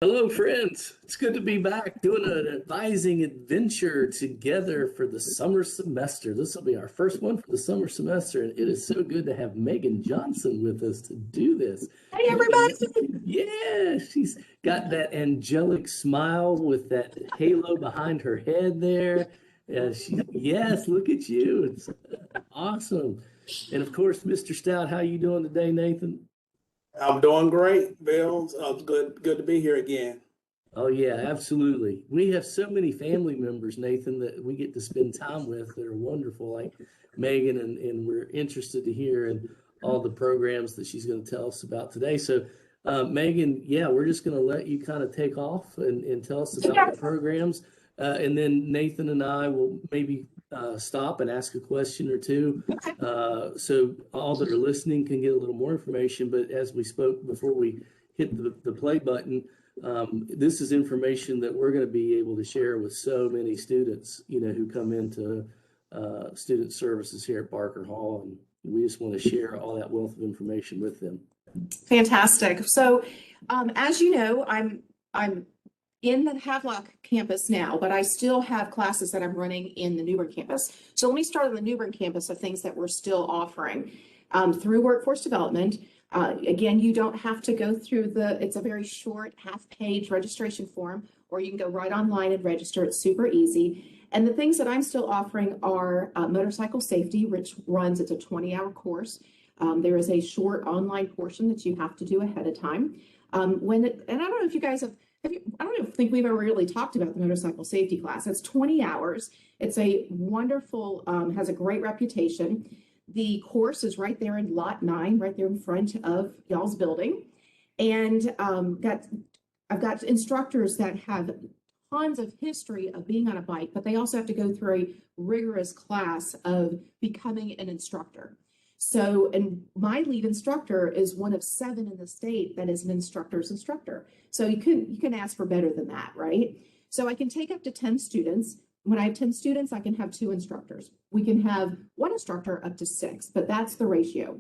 Hello, friends. It's good to be back doing an advising adventure together for the summer semester. This will be our first one for the summer semester, and it is so good to have Megan Johnson with us to do this. Hey, everybody. Yeah, she's got that angelic smile with that halo behind her head there. Yes, look at you. It's awesome. And of course, Mr. Stout, how you doing today, Nathan? I'm doing great, Bill. Good to be here again. Oh yeah, absolutely. We have so many family members, Nathan, that we get to spend time with that are wonderful, like Megan, and we're interested to hear and all the programs that she's going to tell us about today. So, Megan, yeah, we're just going to let you kind of take off and tell us about the programs, and then Nathan and I will maybe stop and ask a question or two, so all that are listening can get a little more information. But as we spoke before we hit the play button, this is information that we're going to be able to share with so many students, who come into student services here at Barker Hall, and we just want to share all that wealth of information with them. Fantastic. So, as you know, I'm in the Havelock campus now, but I still have classes that I'm running in the New Bern campus. So let me start on the New Bern campus of things that we're still offering through workforce development. Again, you don't have to go through it's a very short half-page registration form, or you can go right online and register. It's super easy. And the things that I'm still offering are motorcycle safety, which it's a 20-hour course. There is a short online portion that you have to do ahead of time. And I don't know if you guys I don't think we've ever really talked about the motorcycle safety class. It's 20 hours. It's a wonderful, has a great reputation. The course is right there in lot 9, right there in front of y'all's building. And I've got instructors that have tons of history of being on a bike, but they also have to go through a rigorous class of becoming an instructor. So, and my lead instructor is one of 7 in the state that is an instructor's instructor. So you can ask for better than that, right? So I can take up to 10 students. When I have 10 students, I can have 2 instructors. We can have 1 instructor up to 6, but that's the ratio.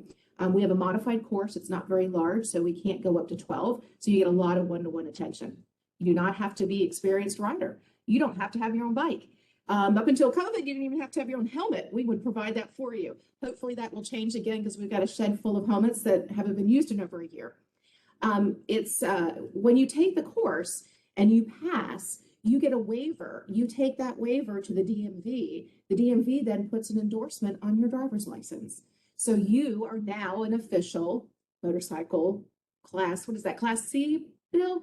We have a modified course. It's not very large, so we can't go up to 12. So you get a lot of one-to-one attention. You do not have to be experienced rider. You don't have to have your own bike. Up until COVID, you didn't even have to have your own helmet. We would provide that for you. Hopefully that will change again, because we've got a shed full of helmets that haven't been used in over a year. When you take the course and you pass, you get a waiver. You take that waiver to the DMV. The DMV then puts an endorsement on your driver's license. So you are now an official motorcycle class. What is that? Class C, Bill?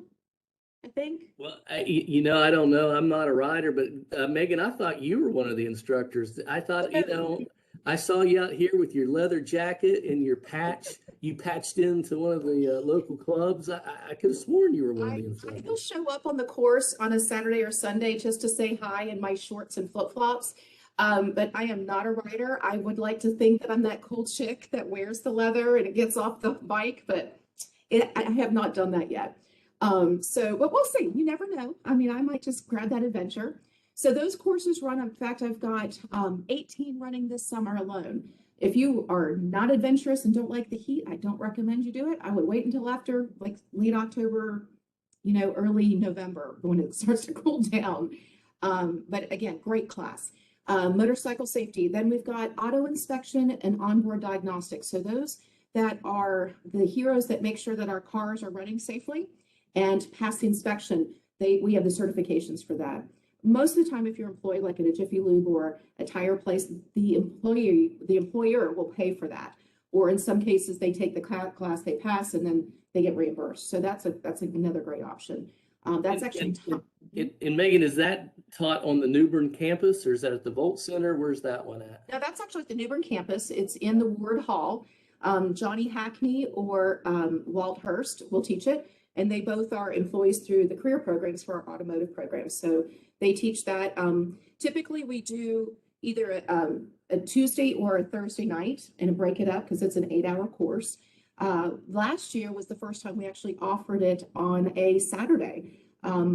I think. Well, I don't know. I'm not a rider, but Megan, I thought you were one of the instructors. I thought, I saw you out here with your leather jacket and your patch. You patched into one of the local clubs. I could have sworn you were one of the instructors. I will show up on the course on a Saturday or Sunday just to say hi in my shorts and flip-flops. But I am not a rider. I would like to think that I'm that cool chick that wears the leather and it gets off the bike, but I have not done that yet. But we'll see. You never know. I mean, I might just grab that adventure. So those courses run. In fact, I've got 18 running this summer alone. If you are not adventurous and don't like the heat, I don't recommend you do it. I would wait until after like late October, early November when it starts to cool down. But again, great class. Motorcycle safety. Then we've got auto inspection and onboard diagnostics. So those that are the heroes that make sure that our cars are running safely and pass the inspection, we have the certifications for that. Most of the time, if you're employed like at a Jiffy Lube or a tire place, the employer will pay for that. Or in some cases, they take the class, they pass, and then they get reimbursed. So that's another great option. That's actually. And Megan, is that taught on the New Bern campus, or is that at the Volt Center? Where's that one at? No, that's actually at the New Bern campus. It's in the Ward Hall. Johnny Hackney or Walt Hurst will teach it. And they both are employees through the career programs for our automotive programs. So they teach that. Typically, we do either a Tuesday or a Thursday night and break it up because it's an 8-hour course. Last year was the first time we actually offered it on a Saturday.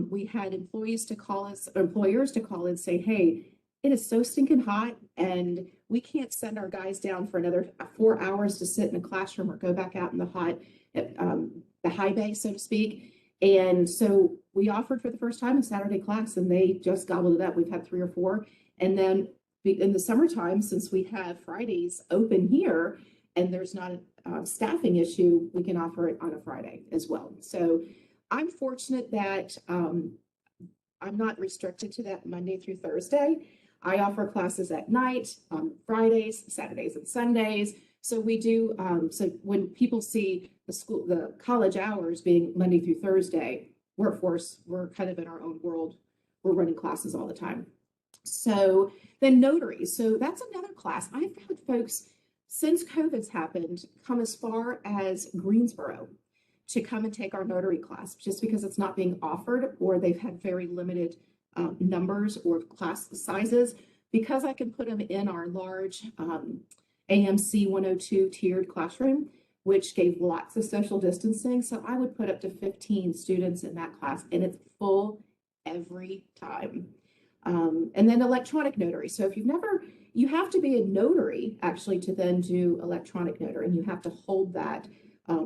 We had employers to call and say, hey, it is so stinking hot and we can't send our guys down for another 4 hours to sit in a classroom or go back out in the hot, the high bay, so to speak. And so we offered for the first time a Saturday class, and they just gobbled it up. We've had 3 or 4. And then in the summertime, since we have Fridays open here and there's not a staffing issue, we can offer it on a Friday as well. So I'm fortunate that I'm not restricted to that Monday through Thursday. I offer classes at night, on Fridays, Saturdays, and Sundays. So we do, so when people see the college hours being Monday through Thursday, workforce, we're kind of in our own world. We're running classes all the time. So then notary. So that's another class. I've had folks, since COVID's happened, come as far as Greensboro to come and take our notary class, just because it's not being offered, or they've had very limited numbers or class sizes. Because I can put them in our large AMC 102 tiered classroom, which gave lots of social distancing. So I would put up to 15 students in that class, and it's full every time. And then electronic notary. So if you have to be a notary actually to then do electronic notary, and you have to hold that,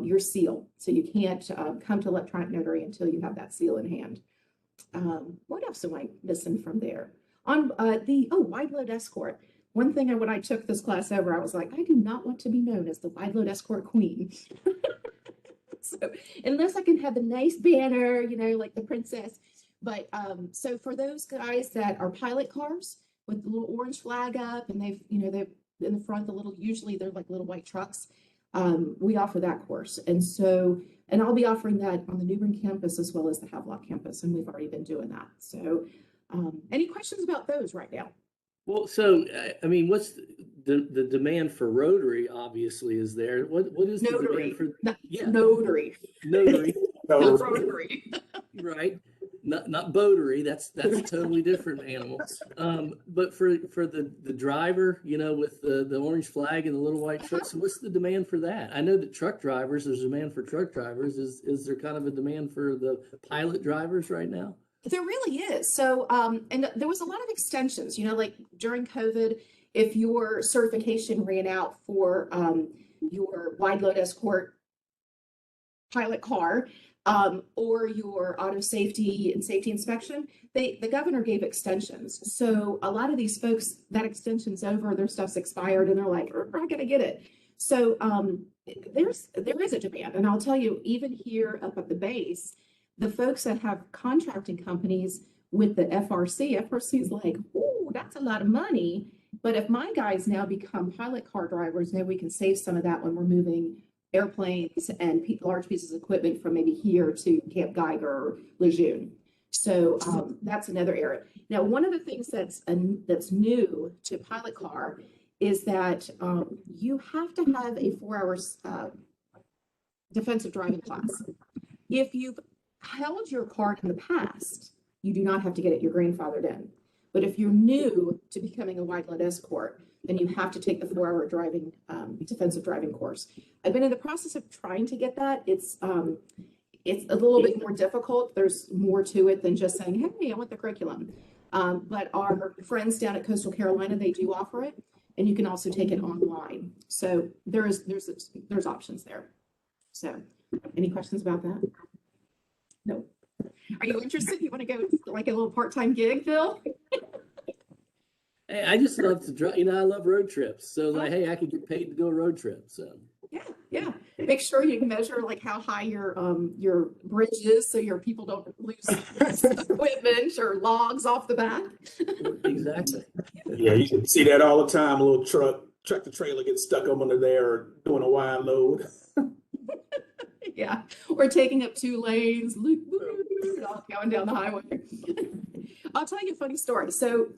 your seal. So you can't come to electronic notary until you have that seal in hand. What else am I missing from there? On wide load escort. One thing when I took this class over, I was like, I do not want to be known as the wide load escort queen. So unless I can have a nice banner, like the princess. But so for those guys that are pilot cars with the little orange flag up, and they've in the front, usually they're like little white trucks. We offer that course. And I'll be offering that on the New Bern campus as well as the Havelock campus. And we've already been doing that. So any questions about those right now? Well, so I mean, what's the demand for Rotary? Obviously, is there. What is Notary. the demand for Notary? Notary? Not Rotary. Right, not boatery. That's a totally different animal. But for the driver, with the orange flag and the little white truck. So what's the demand for that? I know that truck drivers. There's a demand for truck drivers. Is there kind of a demand for the pilot drivers right now? There really is. So, and there was a lot of extensions, like during COVID, if your certification ran out for your wide load escort pilot car, or your auto safety and safety inspection, the governor gave extensions. So a lot of these folks, that extension's over, their stuff's expired, and they're like, I gotta get it. So there is a demand. And I'll tell you, even here up at the base, the folks that have contracting companies with the FRC is like, oh, that's a lot of money. But if my guys now become pilot car drivers, maybe we can save some of that when we're moving airplanes and large pieces of equipment from maybe here to Camp Geiger or Lejeune. So that's another area. Now, one of the things that's new to pilot car is that you have to have a 4 hours defensive driving class. If you've held your card in the past, you do not have to get it. You're grandfathered in. But if you're new to becoming a wide load escort, then you have to take the 4 hour driving defensive driving course. I've been in the process of trying to get that. It's a little bit more difficult. There's more to it than just saying, hey, I want the curriculum. But our friends down at Coastal Carolina, they do offer it, and you can also take it online. So there's options there. So any questions about that? No. Are you interested? You want to go like a little part-time gig, Phil? Hey, I just love to drive. I love road trips. So like, hey, I could get paid to do a road trip. So yeah. Make sure you can measure like how high your bridge is, so your people don't lose equipment or logs off the back. Exactly. Yeah, you can see that all the time. A little tractor trailer gets stuck up under there or doing a wide load. Yeah, or taking up 2 lanes, going down the highway. I'll tell you a funny story. So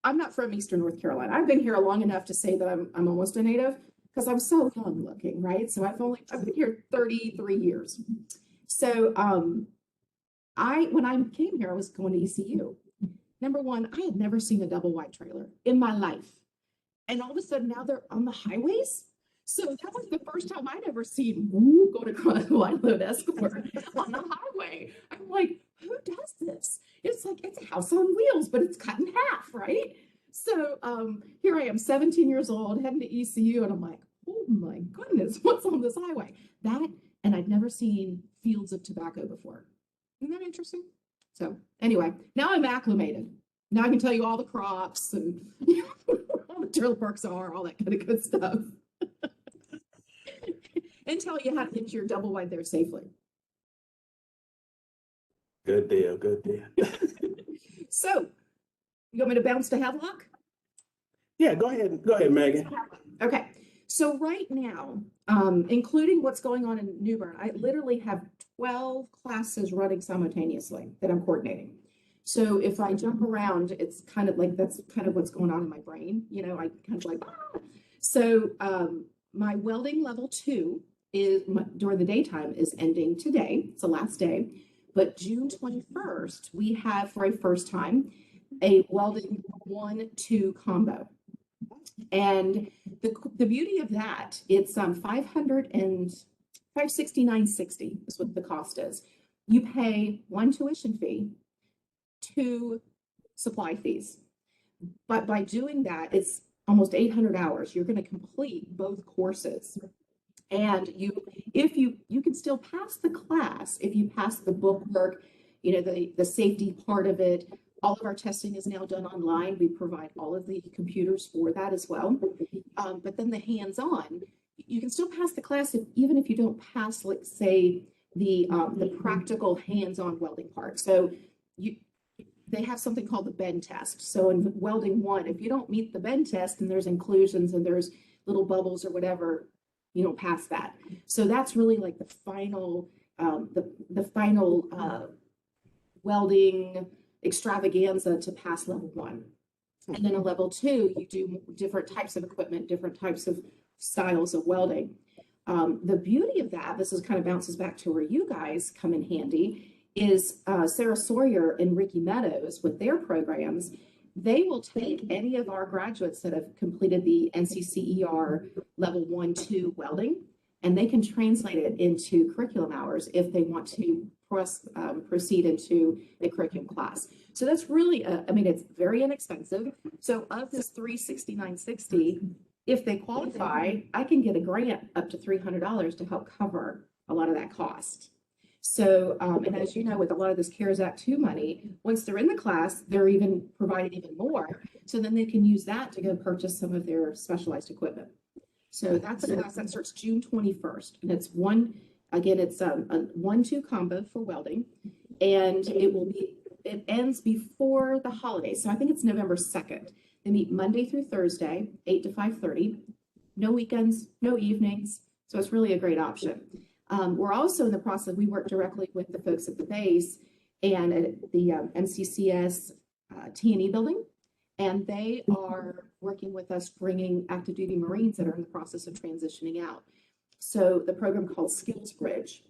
I'm not from Eastern North Carolina. I've been here long enough to say that I'm almost a native because I'm so young looking, right? So I've been here 33 years. So when I came here, I was going to ECU. Number one, I had never seen a double wide trailer in my life. And all of a sudden now they're on the highways. So that was the first time I'd ever seen going across wide load escort on the highway. I'm like, who does this? It's like, it's a house on wheels, but it's cut in half, right? So here I am, 17 years old, heading to ECU, and I'm like, oh my goodness, what's on this highway? That, and I'd never seen fields of tobacco before. Isn't that interesting? So anyway, now I'm acclimated. Now I can tell you all the crops and all the drill perks are, all that kind of good stuff. And tell you how to get your double wide there safely. Good deal, good deal. So, you want me to bounce to Havelock? Yeah, go ahead, Megan. Okay, so right now, including what's going on in New Bern, I literally have 12 classes running simultaneously that I'm coordinating. So if I jump around, it's kind of like, that's kind of what's going on in my brain. You know, I kind of like, ah. So my welding level 2 is during the daytime is ending today. It's the last day. But June 21st, we have for a first time a welding 1-2 combo. And the beauty of that, it's $569.60 is what the cost is. You pay 1 tuition fee, 2 supply fees. But by doing that, it's almost 800 hours. You're going to complete both courses. And you can still pass the class if you pass the book work, you know, the safety part of it. All of our testing is now done online. We provide all of the computers for that as well. But then the hands-on, you can still pass the class even if you don't pass, like, say, the practical hands-on welding part. So they have something called the bend test. So in welding 1, if you don't meet the bend test and there's inclusions and there's little bubbles or whatever, you don't pass that. So that's really like the final, welding extravaganza to pass level 1. And then a level 2, you do different types of equipment, different types of styles of welding. The beauty of that, this is kind of bounces back to where you guys come in handy, is Sarah Sawyer and Ricky Meadows with their programs. They will take any of our graduates that have completed the NCCER level 1-2 welding, and they can translate it into curriculum hours if they want to proceed into a curriculum class. So that's really, I mean, it's very inexpensive. So of this $369.60, if they qualify, I can get a grant up to $300 to help cover a lot of that cost. So, and as you know, with a lot of this CARES Act 2 money, once they're in the class, they're even provided even more. So then they can use that to go purchase some of their specialized equipment. So that's a class that starts June 21st. And it's it's a 1-2 combo for welding. And it ends before the holidays. So I think it's November 2nd. They meet Monday through Thursday, 8 to 5:30. No weekends, no evenings. So it's really a great option. We're also in the process, we work directly with the folks at the base and at the MCCS T&E building, and they are working with us bringing active duty Marines that are in the process of transitioning out. So the program called Skills Bridge,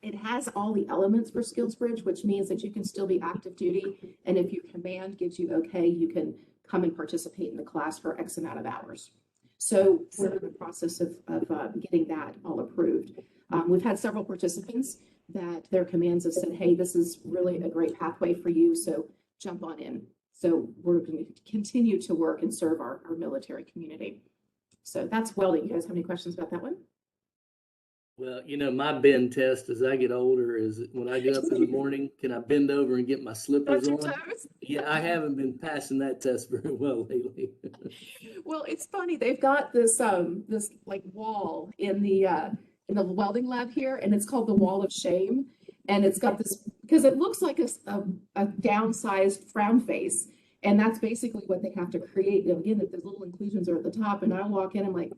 it has all the elements for Skills Bridge, which means that you can still be active duty, and if your command gives you okay, you can come and participate in the class for X amount of hours. So we're in the process of getting that all approved. We've had several participants that their commands have said, hey, this is really a great pathway for you, so jump on in. So we're going to continue to work and serve our military community. So that's welding. You guys have any questions about that one? Well, you know, my bend test as I get older is when I get up in the morning, can I bend over and get my slippers on? Yeah, I haven't been passing that test very well lately. Well, it's funny. They've got this this like wall in the welding lab here, and it's called the Wall of Shame. And it's got this, because it looks like a downsized frown face. And that's basically what they have to create. You know, again, if the little inclusions are at the top, and I walk in, I'm like,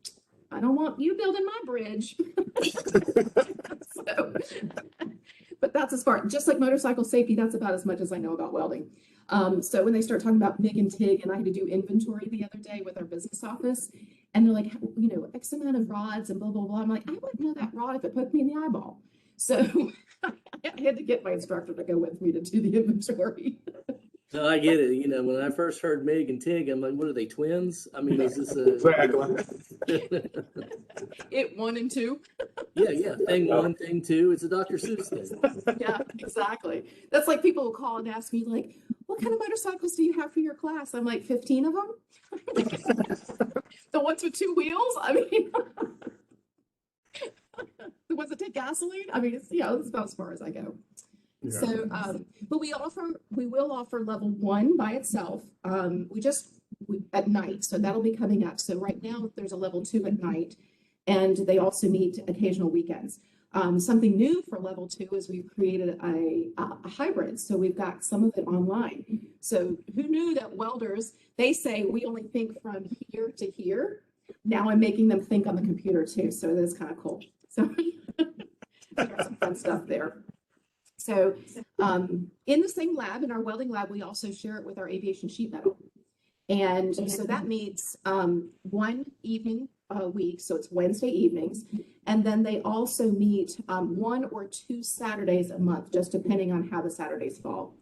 I don't want you building my bridge. So, but that's as far, just like motorcycle safety, that's about as much as I know about welding. So when they start talking about MIG and TIG, and I had to do inventory the other day with our business office, and they're like, you know, X amount of rods and blah, blah, blah. I'm like, I wouldn't know that rod if it poked me in the eyeball. So I had to get my instructor to go with me to do the inventory. No, I get it. You know, when I first heard MIG and TIG, I'm like, what are they, twins? I mean, is this a... Exactly. It 1 and 2. Yeah. Thing 1, thing 2. It's a Dr. Seuss thing. Yeah, exactly. That's like people will call and ask me, like, what kind of motorcycles do you have for your class? I'm like, 15 of them? The ones with 2 wheels? I mean, the ones that take gasoline? I mean, it's, you know, it's about as far as I go. So, but we will offer level 1 by itself. At night, so that'll be coming up. So right now there's a level 2 at night, and they also meet occasional weekends. Something new for level 2 is we've created a hybrid. So we've got some of it online. So who knew that welders, they say we only think from here to here. Now I'm making them think on the computer too. So that's kind of cool. So there's some fun stuff there. So in the same lab, in our welding lab, we also share it with our aviation sheet metal. And so that meets one evening a week, so it's Wednesday evenings. And then they also meet 1 or 2 Saturdays a month, just depending on how the Saturdays fall.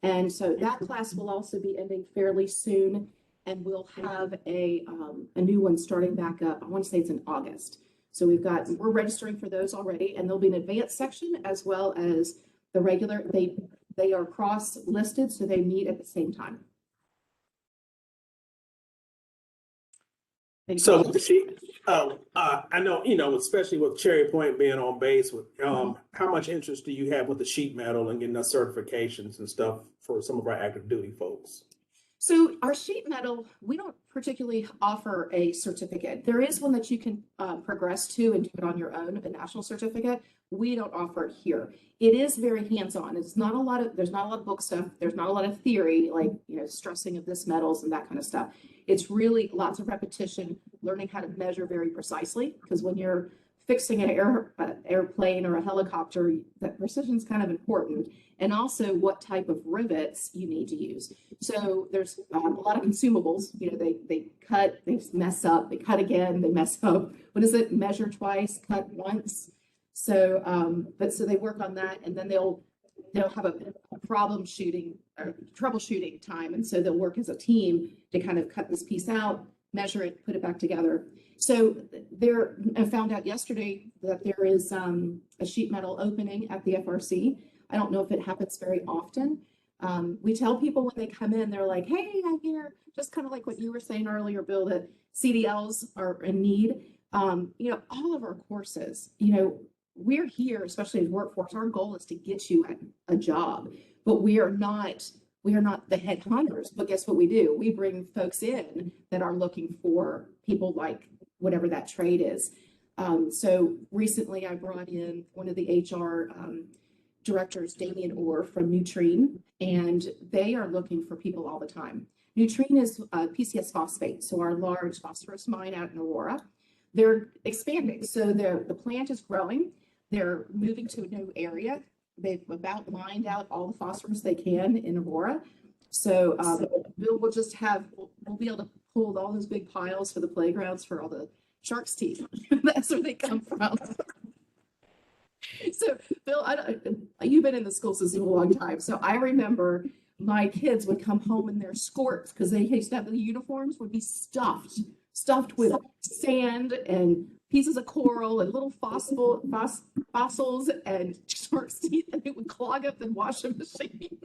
And so that class will also be ending fairly soon, and we'll have a new one starting back up. I want to say it's in August. So we're registering for those already, and there'll be an advanced section as well as the regular. They are cross listed, so they meet at the same time. So with the sheet, I know, especially with Cherry Point being on base, with how much interest do you have with the sheet metal and getting the certifications and stuff for some of our active duty folks? So our sheet metal, we don't particularly offer a certificate. There is one that you can progress to and do it on your own, a national certificate. We don't offer it here. It is very hands-on. There's not a lot of book stuff. There's not a lot of theory, like, stressing of this metals and that kind of stuff. It's really lots of repetition, learning how to measure very precisely, because when you're fixing an airplane or a helicopter, that precision is kind of important, and also what type of rivets you need to use. So there's a lot of consumables. They cut, they mess up, they cut again, they mess up. What is it? Measure twice, cut once. So, so they work on that, and then they'll have a troubleshooting time, and so they'll work as a team to kind of cut this piece out, measure it, put it back together. So I found out yesterday that there is a sheet metal opening at the FRC. I don't know if it happens very often. We tell people when they come in, they're like, hey, I hear, just kind of like what you were saying earlier, Bill, that CDLs are in need. All of our courses, we're here, especially as workforce, our goal is to get you a job, but we are not the headhunters. But guess what we do? We bring folks in that are looking for people like whatever that trade is. So recently I brought in one of the HR directors, Damien Orr from Nutrien, and they are looking for people all the time. Nutrien is PCS phosphate, so our large phosphorus mine out in Aurora. They're expanding, so the plant is growing. They're moving to a new area. They've about mined out all the phosphorus they can in Aurora. So we'll be able to pull all those big piles for the playgrounds for all the shark's teeth. That's where they come from. So Bill, you've been in the school system a long time. So I remember my kids would come home in their skirts, because they used to have the uniforms would be stuffed with sand and pieces of coral and little fossils and shark's teeth, and it would clog up the washing machine.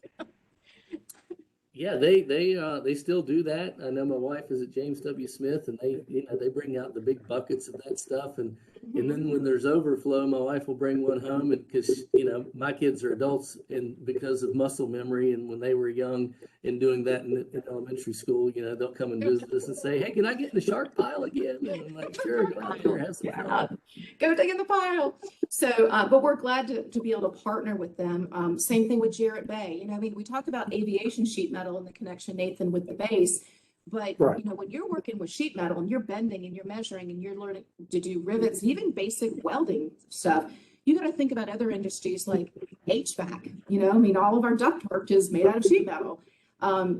Yeah, they still do that. I know my wife is at James W. Smith, and they bring out the big buckets of that stuff, and then when there's overflow, my wife will bring one home, and because my kids are adults, and because of muscle memory, and when they were young and doing that in elementary school, they'll come and visit us and say, "Hey, can I get in the shark pile again?" And I'm like, "Sure, go out there, have some fun." Go dig in the pile. So, but we're glad to be able to partner with them. Same thing with Jarrett Bay. We talk about aviation sheet metal and the connection, Nathan, with the base. But right. When you're working with sheet metal and you're bending and you're measuring and you're learning to do rivets, even basic welding stuff, you got to think about other industries like HVAC. All of our ductwork is made out of sheet metal.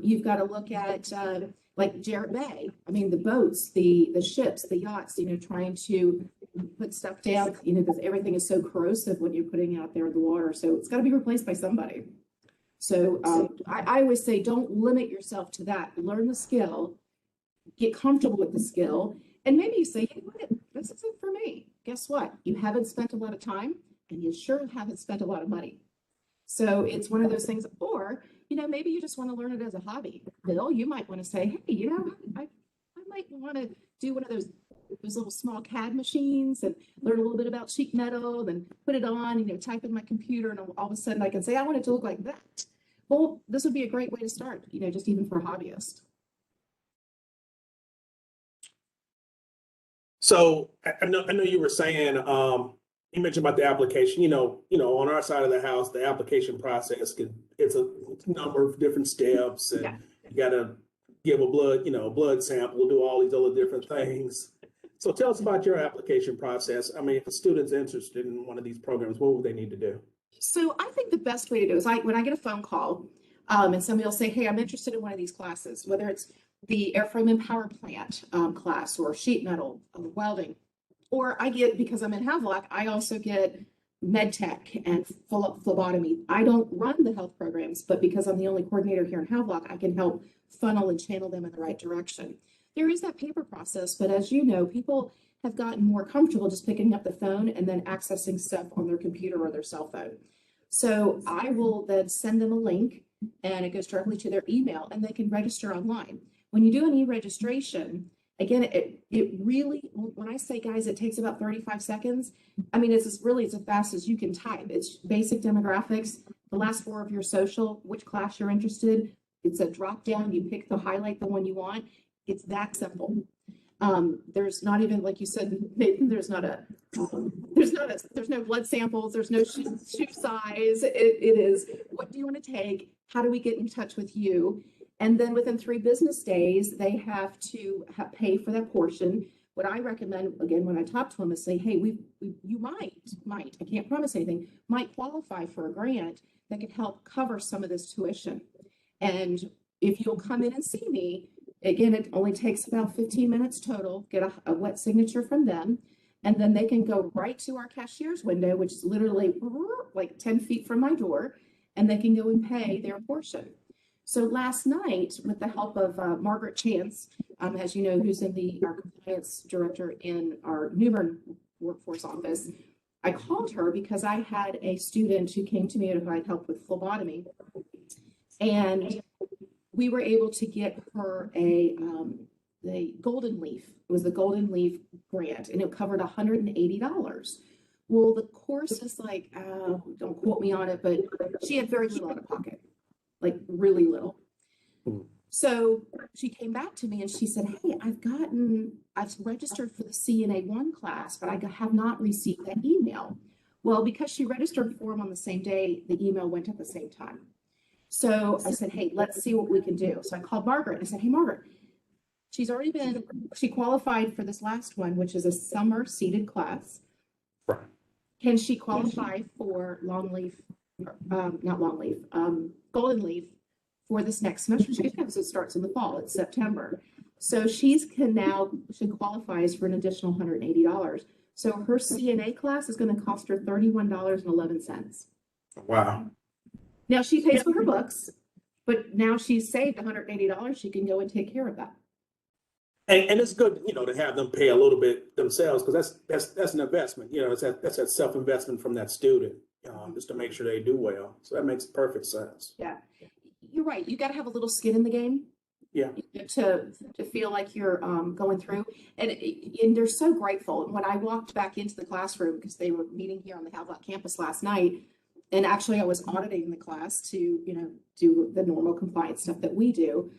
You've got to look at like Jarrett Bay. The boats, the ships, the yachts. Trying to put stuff down. Because everything is so corrosive when you're putting it out there in the water. So it's got to be replaced by somebody. So I always say, don't limit yourself to that. Learn the skill, get comfortable with the skill, and maybe you say, hey, this isn't for me. Guess what? You haven't spent a lot of time, and you sure haven't spent a lot of money. So it's one of those things, or, maybe you just want to learn it as a hobby. Bill, you might want to say, hey, I might want to do one of those those little small CAD machines and learn a little bit about sheet metal, then put it on, type in my computer, and all of a sudden I can say, I want it to look like that. Well, this would be a great way to start, just even for a hobbyist. So I know you were saying, you mentioned about the application, on our side of the house, the application process it's a number of different steps, and you gotta give a blood sample, do all these other different things. So tell us about your application process. I mean, if a student's interested in one of these programs, what would they need to do? So I think the best way to do is when I get a phone call, and somebody will say, hey, I'm interested in one of these classes, whether it's the airframe and power plant class, or sheet metal, welding, or because I'm in Havelock, I also get med tech and phlebotomy. I don't run the health programs, but because I'm the only coordinator here in Havelock, I can help funnel and channel them in the right direction. There is that paper process, but as you know, people have gotten more comfortable just picking up the phone and then accessing stuff on their computer or their cell phone. So I will then send them a link, and it goes directly to their email, and they can register online. When you do an e-registration, again, it really, when I say, guys, it takes about 35 seconds. I mean, it's as fast as you can type. It's basic demographics, the last 4 of your social, which class you're interested. It's a drop down. You highlight the one you want. It's that simple. There's not even, like you said, Nathan, there's no blood samples. There's no shoe size. It is, what do you want to take? How do we get in touch with you? And then within 3 business days, they have to pay for that portion. What I recommend, again, when I talk to them, is say, hey, you might, I can't promise anything, might qualify for a grant that could help cover some of this tuition. And if you'll come in and see me, again, it only takes about 15 minutes total, get a wet signature from them, and then they can go right to our cashier's window, which is literally like 10 feet from my door, and they can go and pay their portion. So last night, with the help of Margaret Chance, as you know, who's our compliance director in our New Bern workforce office, I called her because I had a student who came to me who I'd helped with phlebotomy, and we were able to get her the Golden Leaf. It was the Golden Leaf grant, and it covered $180. Well, the course is like, don't quote me on it, but she had very little out of pocket, like really little. So she came back to me and she said, hey, I've registered for the CNA1 class, but I have not received that email. Well, because she registered for them on the same day, the email went at the same time. So I said, hey, let's see what we can do. So I called Margaret and I said, hey, Margaret, she qualified for this last one, which is a summer seated class. Can she qualify for Golden Leaf for this next semester? She can, because it starts in the fall, it's September. So she qualifies for an additional $180. So her CNA class is going to cost her $31.11. Wow. Now she pays for her books, but now she's saved $180. She can go and take care of that. And it's good, to have them pay a little bit themselves, because that's an investment. That's a self-investment from that student, just to make sure they do well. So that makes perfect sense. Yeah, you're right. You got to have a little skin in the game. Yeah. To feel like you're going through, and they're so grateful. When I walked back into the classroom, because they were meeting here on the Havelock campus last night, and actually I was auditing the class to do the normal compliance stuff that we do.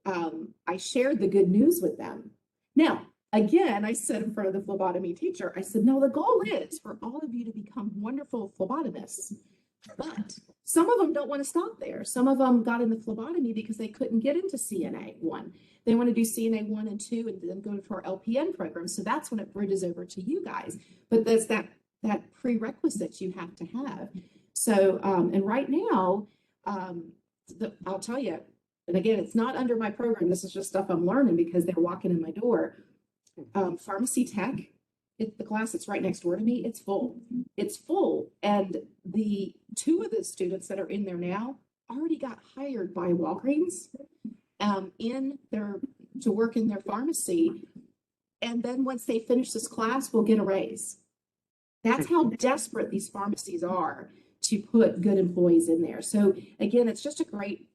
I shared the good news with them. Now, again, I said in front of the phlebotomy teacher, I said, no, the goal is for all of you to become wonderful phlebotomists. But some of them don't want to stop there. Some of them got into phlebotomy because they couldn't get into CNA 1. They want to do CNA 1 and 2 and then go to our LPN program. So that's when it bridges over to you guys. But there's that prerequisite you have to have. So, and right now, I'll tell you, and again, it's not under my program. This is just stuff I'm learning because they're walking in my door. Pharmacy tech, the class that's right next door to me, it's full. It's full. And the 2 of the students that are in there now already got hired by Walgreens to work in their pharmacy. And then once they finish this class, we'll get a raise. That's how desperate these pharmacies are to put good employees in there. So again, it's just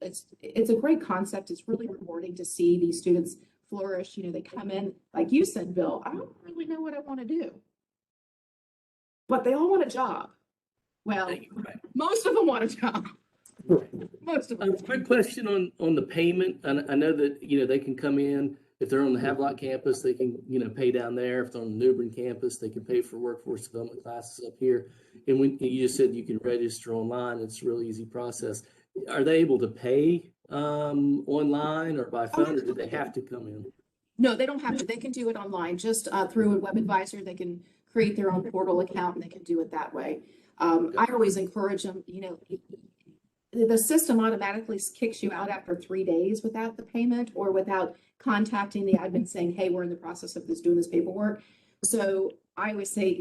it's a great concept. It's really rewarding to see these students flourish. They come in, like you said, Bill, I don't really know what I want to do, but they all want a job. Well, Right. most of them want a job. Most of them. Quick question on the payment. I know that, they can come in, if they're on the Havelock campus, they can, pay down there. If they're on the New Bern campus, they can pay for workforce development classes up here. And when you just said you can register online, it's a really easy process. Are they able to pay online or by phone, or do they have to come in? No, they don't have to. They can do it online, just through a web advisor. They can create their own portal account and they can do it that way. I always encourage them, the system automatically kicks you out after 3 days without the payment or without contacting the admin saying, hey, we're in the process of doing this paperwork. So I always say,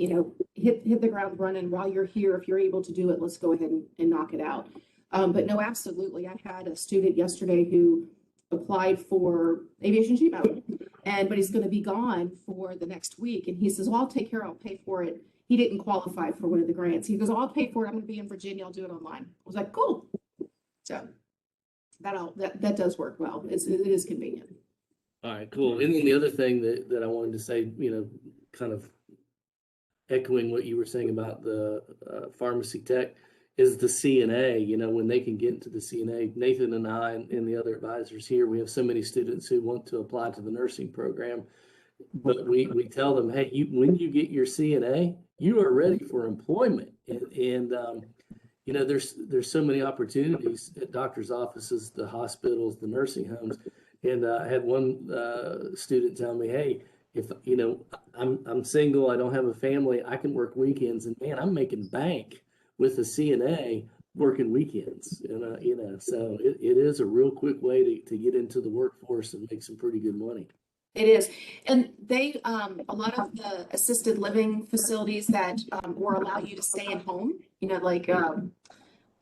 hit the ground running while you're here. If you're able to do it, let's go ahead and knock it out. But no, absolutely. I had a student yesterday who applied for aviation sheet metal, but he's going to be gone for the next week. And he says, well, I'll take care. I'll pay for it. He didn't qualify for one of the grants. He goes, I'll pay for it. I'm going to be in Virginia. I'll do it online. I was like, cool. So that does work well. It is convenient. All right, cool. And then the other thing that I wanted to say, kind of echoing what you were saying about the pharmacy tech, is the CNA. When they can get into the CNA, Nathan and I and the other advisors here, we have so many students who want to apply to the nursing program, but we tell them, hey, when you get your CNA, you are ready for employment. And there's so many opportunities at doctors' offices, the hospitals, the nursing homes. And I had one student tell me, hey, if I'm single, I don't have a family, I can work weekends, and man, I'm making bank with a CNA working weekends. And so it is a real quick way to get into the workforce and make some pretty good money. It is. And they, a lot of the assisted living facilities that will allow you to stay at home, like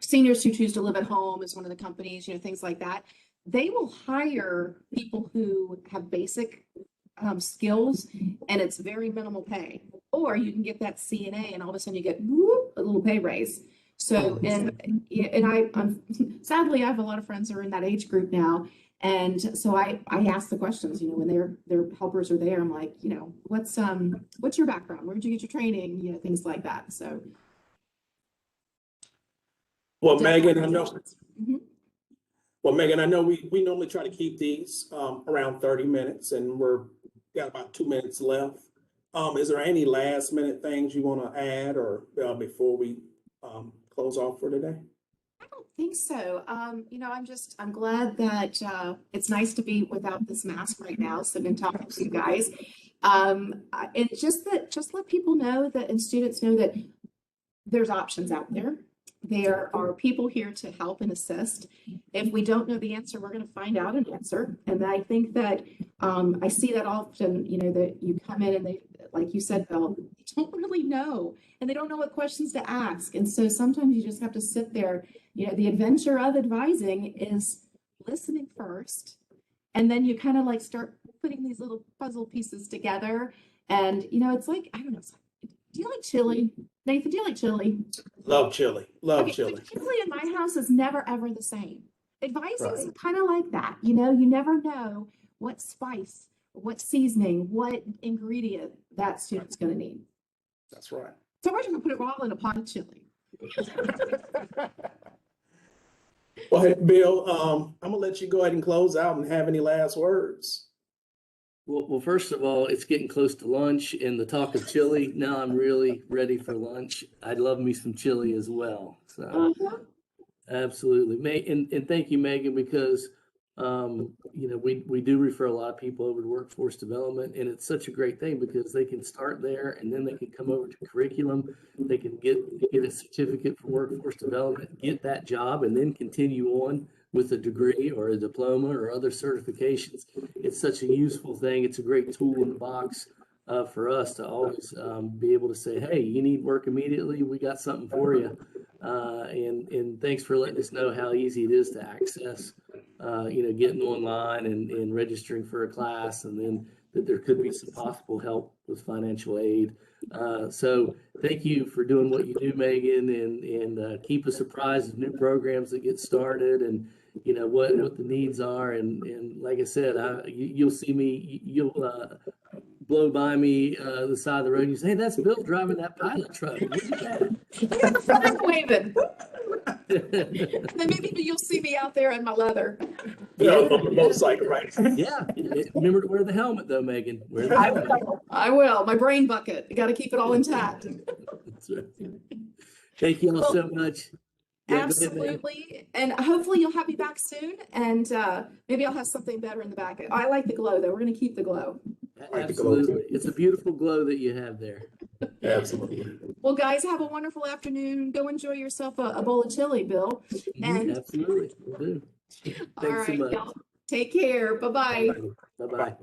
seniors who choose to live at home is one of the companies, things like that. They will hire people who have basic skills and it's very minimal pay. Or you can get that CNA and all of a sudden you get a little pay raise. So, I'm sadly, I have a lot of friends who are in that age group now. And so I ask the questions, when their helpers are there, I'm like, what's your background? Where did you get your training? Things like that. So. Well, Megan, I know. Mm-hmm. Well, Megan, I know we normally try to keep these around 30 minutes, and we're got about 2 minutes left. Is there any last minute things you want to add, or before we close off for today? I don't think so. I'm glad that it's nice to be without this mask right now, sitting and talking to you guys. And just let people know that, and students know that there's options out there. There are people here to help and assist. If we don't know the answer, we're going to find out an answer. And I think that I see that often, that you come in and they, like you said, Bill, they don't really know and they don't know what questions to ask. And so sometimes you just have to sit there. The adventure of advising is listening first. And then you kind of like start putting these little puzzle pieces together. And, it's like, I don't know, do you like chili? Nathan, do you like chili? Love chili. Love Okay, chili. so chili in my house is never ever the same. Advising is Right. kind of like that. You never know what spice, what seasoning, what ingredient that student's going to need. That's right. So we're just going to put it all in a pot of chili. Well, hey, Bill, I'm gonna let you go ahead and close out and have any last words. Well, first of all, it's getting close to lunch, and the talk of chili, now I'm really ready for lunch. I'd love me some chili as well. So absolutely. And thank you, Megan, because we do refer a lot of people over to workforce development, and it's such a great thing because they can start there and then they can come over to curriculum. They can get a certificate for workforce development, get that job, and then continue on with a degree or a diploma or other certifications. It's such a useful thing. It's a great tool in the box for us to always be able to say, hey, you need work immediately, we got something for you. And thanks for letting us know how easy it is to access, getting online and registering for a class, and then that there could be some possible help with financial aid. So thank you for doing what you do, Megan, and keep us apprised of new programs that get started. what the needs are. And like I said, you'll see me, you'll blow by me the side of the road and you say, hey, that's Bill driving that pilot truck. Look at that. I got a flag waving. And then maybe you'll see me out there in my leather. On the motorcycle, right? Yeah. Remember to wear the helmet though, Megan. Wear the helmet. I will. My brain bucket. You got to keep it all intact. That's right. Thank you all so much. Yeah, go ahead, Megan. Absolutely. And hopefully you'll have me back soon. And maybe I'll have something better in the back. I like the glow though. We're going to keep the glow. Absolutely. It's a beautiful glow that you have there. Absolutely. Well, guys, have a wonderful afternoon. Go enjoy yourself a bowl of chili, Bill. And Absolutely. We'll do. all Thanks so right, much. y'all. Take care. Bye-bye. Bye-bye.